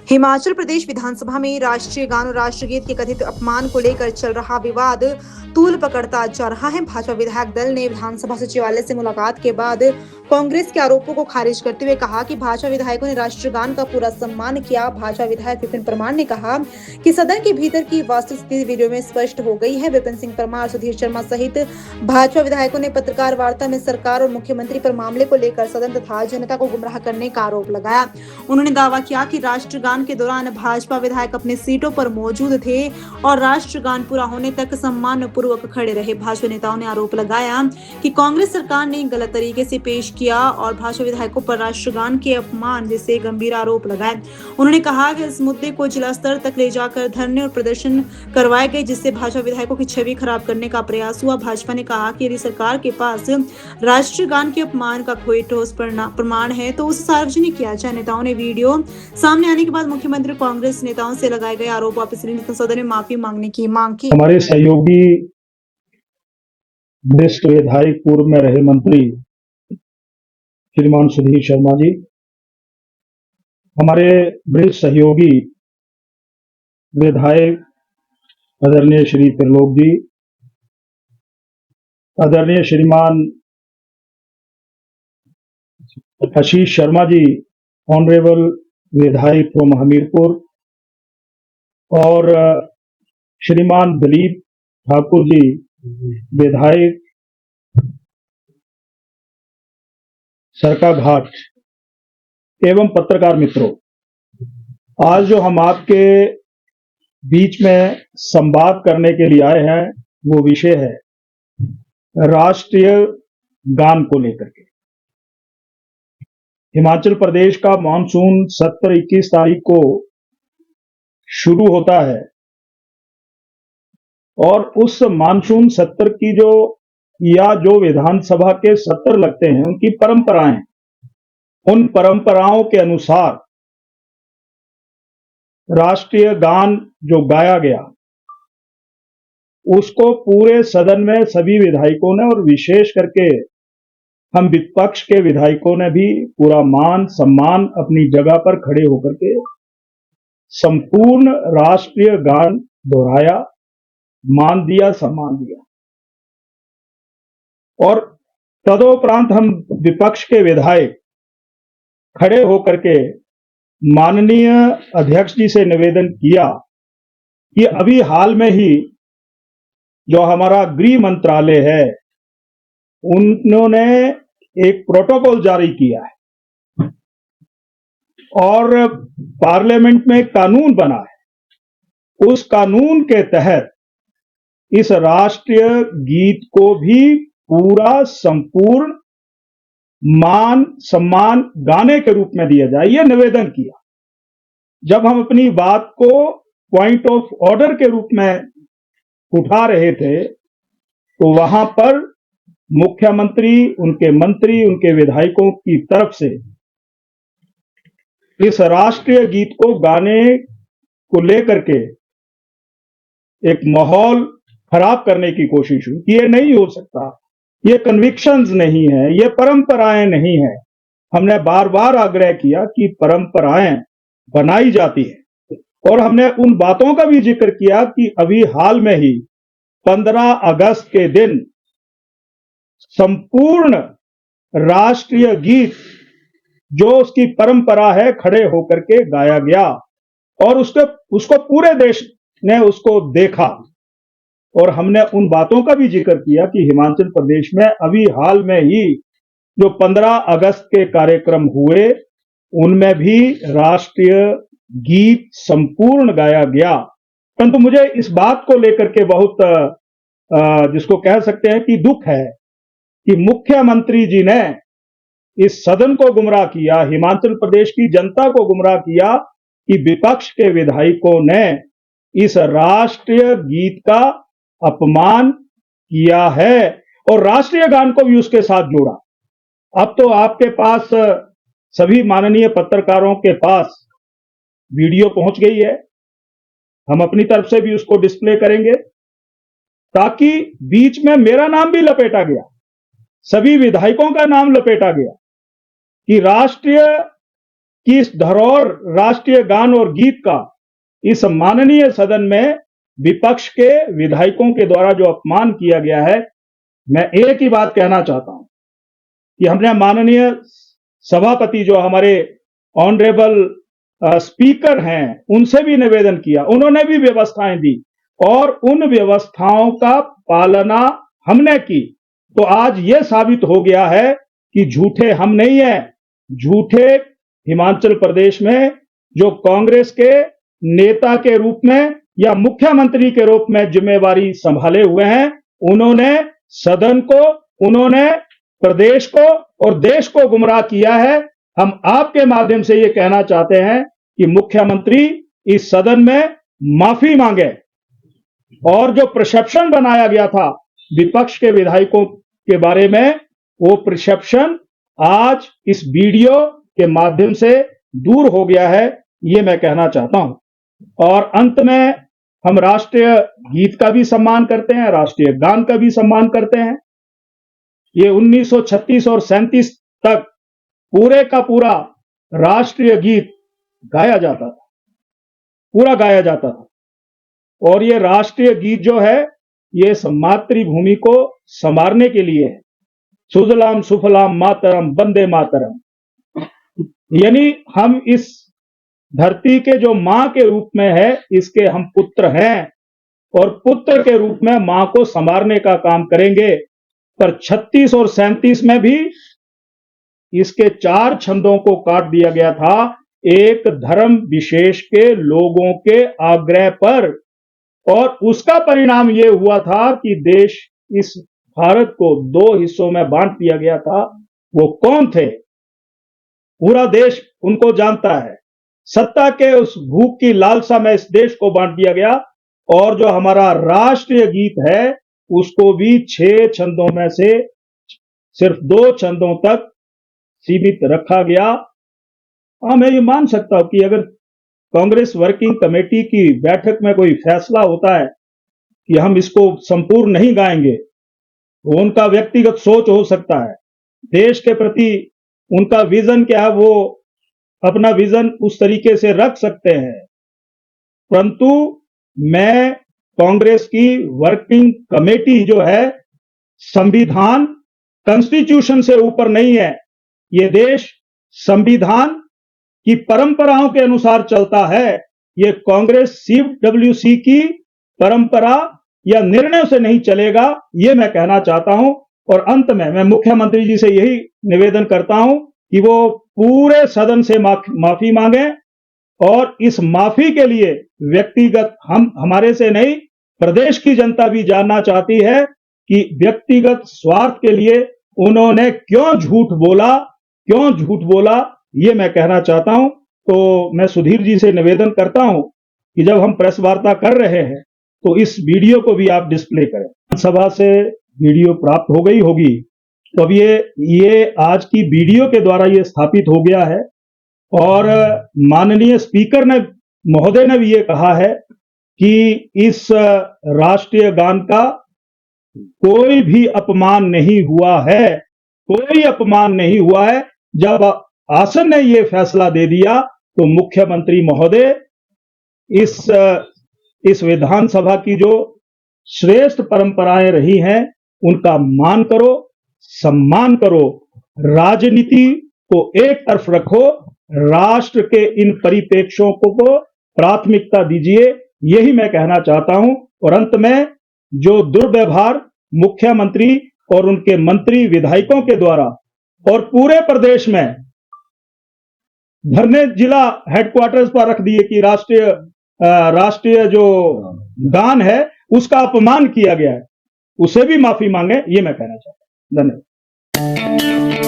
हिमाचल प्रदेश विधानसभा में राष्ट्रीय गान और राष्ट्रगीत के कथित अपमान को लेकर चल रहा विवाद तूल पकड़ता जा रहा है। भाजपा विधायक दल ने विधानसभा सचिवालय से मुलाकात के बाद कांग्रेस के आरोपों को खारिज करते हुए कहा कि भाजपा विधायकों ने राष्ट्रगान का पूरा सम्मान किया। भाजपा विधायक विपिन परमार ने कहा कि सदन के भीतर की वास्तविक वीडियो में स्पष्ट हो गई है। विपिन सिंह परमार, सुधीर शर्मा सहित भाजपा विधायकों ने पत्रकार वार्ता में सरकार और मुख्यमंत्री पर मामले को लेकर सदन तथा जनता को गुमराह करने का आरोप लगाया। उन्होंने दावा किया कि राष्ट्रगान के दौरान भाजपा विधायक अपने सीटों पर मौजूद थे और राष्ट्रगान पूरा होने तक सम्मान पूर्वक खड़े रहे। भाजपा नेताओं ने आरोप लगाया कि कांग्रेस सरकार ने गलत तरीके से पेश किया और भाजपा विधायकों पर राष्ट्रगान के अपमान जैसे गंभीर आरोप लगाए। उन्होंने कहा कि इस मुद्दे को जिला स्तर तक ले जाकर धरने और प्रदर्शन करवाए गए, जिससे भाजपा विधायकों की छवि खराब करने का प्रयास हुआ। भाजपा ने कहा कि यदि सरकार के पास राष्ट्रगान के अपमान का कोई ठोस प्रमाण है तो उसे सार्वजनिक किया जाए। नेताओं ने वीडियो सामने आने के बाद मुख्यमंत्री कांग्रेस नेताओं से लगाए गए आरोप वापस लेने सदन में माफी मांगने की मांग की। हमारे सहयोगी वरिष्ठ विधायक पूर्व में रहे मंत्री श्रीमान सुधीर शर्मा जी, हमारे वरिष्ठ सहयोगी विधायक आदरणीय श्री त्रिलोक जी, आदरणीय श्रीमान आशीष शर्मा जी, ऑनरेबल विधायक फ्रॉम हमीरपुर, और श्रीमान दिलीप ठाकुर जी, विधायक सरकाघाट, एवं पत्रकार मित्रों, आज जो हम आपके बीच में संवाद करने के लिए आए हैं वो विषय है राष्ट्रीय गान को लेकर के। हिमाचल प्रदेश का मानसून 17-21 तारीख को शुरू होता है और उस मानसून सत्र की जो विधानसभा के सत्र लगते हैं उनकी परंपराएं, उन परंपराओं के अनुसार राष्ट्रीय गान जो गाया गया उसको पूरे सदन में सभी विधायकों ने और विशेष करके हम विपक्ष के विधायकों ने भी पूरा मान सम्मान अपनी जगह पर खड़े होकर के संपूर्ण राष्ट्रीय गान दोहराया, मान दिया, सम्मान दिया। और तदोपरांत हम विपक्ष के विधायक खड़े होकर के माननीय अध्यक्ष जी से निवेदन किया कि अभी हाल में ही जो हमारा गृह मंत्रालय है उन्होंने एक प्रोटोकॉल जारी किया है और पार्लियामेंट में कानून बना है। उस कानून के तहत इस राष्ट्रीय गीत को भी पूरा संपूर्ण मान सम्मान गाने के रूप में दिया जाए, यह निवेदन किया। जब हम अपनी बात को पॉइंट ऑफ ऑर्डर के रूप में उठा रहे थे तो वहां पर मुख्यमंत्री, उनके मंत्री, उनके विधायकों की तरफ से इस राष्ट्रीय गीत को गाने को लेकर के एक माहौल खराब करने की कोशिश हुई कि ये नहीं हो सकता, ये कन्विक्शंस नहीं है, ये परंपराएं नहीं है। हमने बार बार आग्रह किया कि परंपराएं बनाई जाती है और हमने उन बातों का भी जिक्र किया कि अभी हाल में ही 15 अगस्त के दिन संपूर्ण राष्ट्रीय गीत जो उसकी परंपरा है खड़े होकर के गाया गया और उसको पूरे देश ने उसको देखा। और हमने उन बातों का भी जिक्र किया कि हिमाचल प्रदेश में अभी हाल में ही जो 15 अगस्त के कार्यक्रम हुए उनमें भी राष्ट्रीय गीत संपूर्ण गाया गया। परंतु मुझे इस बात को लेकर के बहुत जिसको कह सकते हैं कि दुख है कि मुख्यमंत्री जी ने इस सदन को गुमराह किया, हिमाचल प्रदेश की जनता को गुमराह किया कि विपक्ष के विधायकों ने इस राष्ट्रीय गीत का अपमान किया है और राष्ट्रीय गान को भी उसके साथ जोड़ा। अब तो आपके पास सभी माननीय पत्रकारों के पास वीडियो पहुंच गई है, हम अपनी तरफ से भी उसको डिस्प्ले करेंगे ताकि बीच में मेरा नाम भी लपेटा गया, सभी विधायकों का नाम लपेटा गया कि राष्ट्रीय कि इस धरोहर राष्ट्रीय गान और गीत का इस माननीय सदन में विपक्ष के विधायकों के द्वारा जो अपमान किया गया है, मैं एक ही बात कहना चाहता हूं कि हमने माननीय सभापति जो हमारे ऑनरेबल स्पीकर हैं उनसे भी निवेदन किया, उन्होंने भी व्यवस्थाएं दी और उन व्यवस्थाओं का पालना हमने की। तो आज यह साबित हो गया है कि झूठे हम नहीं हैं, झूठे हिमाचल प्रदेश में जो कांग्रेस के नेता के रूप में या मुख्यमंत्री के रूप में जिम्मेवारी संभाले हुए हैं, उन्होंने सदन को, उन्होंने प्रदेश को और देश को गुमराह किया है। हम आपके माध्यम से ये कहना चाहते हैं कि मुख्यमंत्री इस सदन में माफी मांगे और जो परसेप्शन बनाया गया था विपक्ष के विधायकों के बारे में, वो परसेप्शन आज इस वीडियो के माध्यम से दूर हो गया है, ये मैं कहना चाहता हूं। और अंत में हम राष्ट्रीय गीत का भी सम्मान करते हैं, राष्ट्रीय गान का भी सम्मान करते हैं। ये 1936 और 37 तक पूरे का पूरा राष्ट्रीय गीत गाया जाता था, पूरा गाया जाता था। और ये राष्ट्रीय गीत जो है ये मातृभूमि को संवारने के लिए है। सुजलाम सुफलाम मातरम वंदे मातरम, यानी हम इस धरती के जो मां के रूप में है, इसके हम पुत्र हैं और पुत्र के रूप में मां को संवारने का काम करेंगे। पर 36 और 37 में भी इसके 4 छंदों को काट दिया गया था, एक धर्म विशेष के लोगों के आग्रह पर, और उसका परिणाम यह हुआ था कि देश, इस भारत को 2 हिस्सों में बांट दिया गया था। वो कौन थे? पूरा देश उनको जानता है। सत्ता के उस भूख की लालसा में इस देश को बांट दिया गया और जो हमारा राष्ट्रीय गीत है उसको भी 6 छंदों में से सिर्फ 2 छंदों तक सीमित रखा गया। हाँ, मैं ये मान सकता हूं कि अगर कांग्रेस वर्किंग कमेटी की बैठक में कोई फैसला होता है कि हम इसको संपूर्ण नहीं गाएंगे, तो उनका व्यक्तिगत सोच हो सकता है, देश के प्रति उनका विजन क्या है, वो अपना विजन उस तरीके से रख सकते हैं। परंतु मैं कांग्रेस की वर्किंग कमेटी जो है, संविधान कॉन्स्टिट्यूशन से ऊपर नहीं है। ये देश संविधान की परंपराओं के अनुसार चलता है। ये कांग्रेस CWC की परंपरा या निर्णय से नहीं चलेगा, ये मैं कहना चाहता हूं। और अंत में मैं मुख्यमंत्री जी से यही निवेदन करता हूं कि वो पूरे सदन से माफी मांगे और इस माफी के लिए व्यक्तिगत हमारे से नहीं, प्रदेश की जनता भी जानना चाहती है कि व्यक्तिगत स्वार्थ के लिए उन्होंने क्यों झूठ बोला, ये मैं कहना चाहता हूं। तो मैं सुधीर जी से निवेदन करता हूं कि जब हम प्रेस वार्ता कर रहे हैं तो इस वीडियो को भी आप डिस्प्ले करें। सभा से वीडियो प्राप्त हो गई होगी, तो अब ये आज की वीडियो के द्वारा ये स्थापित हो गया है। और माननीय स्पीकर ने, महोदय ने भी ये कहा है कि इस राष्ट्रीय गान का कोई भी अपमान नहीं हुआ है, कोई अपमान नहीं हुआ है। जब आसन ने ये फैसला दे दिया तो मुख्यमंत्री महोदय इस विधानसभा की जो श्रेष्ठ परंपराएं रही हैं उनका मान करो, सम्मान करो, राजनीति को एक तरफ रखो, राष्ट्र के इन परिप्रेक्ष्यों को प्राथमिकता दीजिए, यही मैं कहना चाहता हूं। और अंत में जो दुर्व्यवहार मुख्यमंत्री और उनके मंत्री विधायकों के द्वारा और पूरे प्रदेश में धरने जिला हेडक्वार्टर्स पर रख दिए कि राष्ट्रीय जो गान है उसका अपमान किया गया है, उसे भी माफी मांगे, ये मैं कहना चाहता हूं। धन्यवाद।